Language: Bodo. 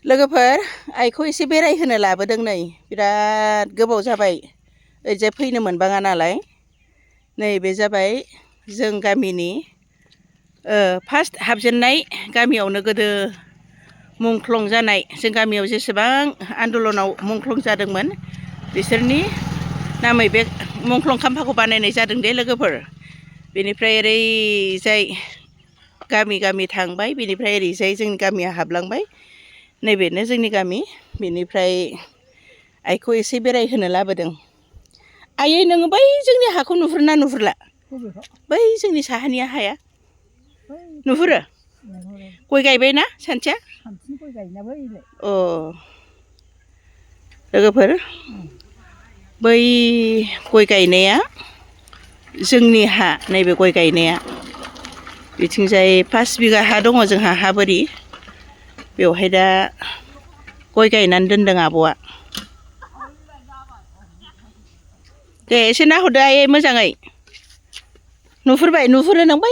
लोगोफोर आइखौ एसे बेरायहोनो लाबोदों नै बिराद गोबाव जाबाय ओरैजाय फैनो मोनबाङा नालाय नैबे जाबाय जों गामिनि फार्स्ट हाबजेननाय गामियावनो गोदो मुंख्लं जानाय जों गामियाव जेसेबां आन्दलनाव मुंख्लं जादोंमोन बिसोरनि नामै बे मुंख्लं खाम्फाखौ बानायनाय जादों दे लोगोफोर। बेनिफ्राय ओरैजाय गामि गामि थांबाय बेनिफ्राय ओरैजाय जोंनि गामिया हाबलांबाय नैबेनो जोंनि गामि। बेनिफ्राय आइखौ एसे बेरायहोनो लाबोदों। आयै नोङो बै जोंनि हाखौ नुहुरोना नुहुरला? बै जोंनि साहानिया हाया नुहुरो? गय गायबायना सानथिया? अ लोगोफोर बै गय गायनाया जोंनि हा, नैबे गय गायनाया बिथिंजाय 5 बिगा हा दङ जोंहा, हा बोरि। बेवहाय दा गय गायनानै दोनदों आब'आ। दे एसे नाहरदो आयै मोजाङै। नुहुरो नों बै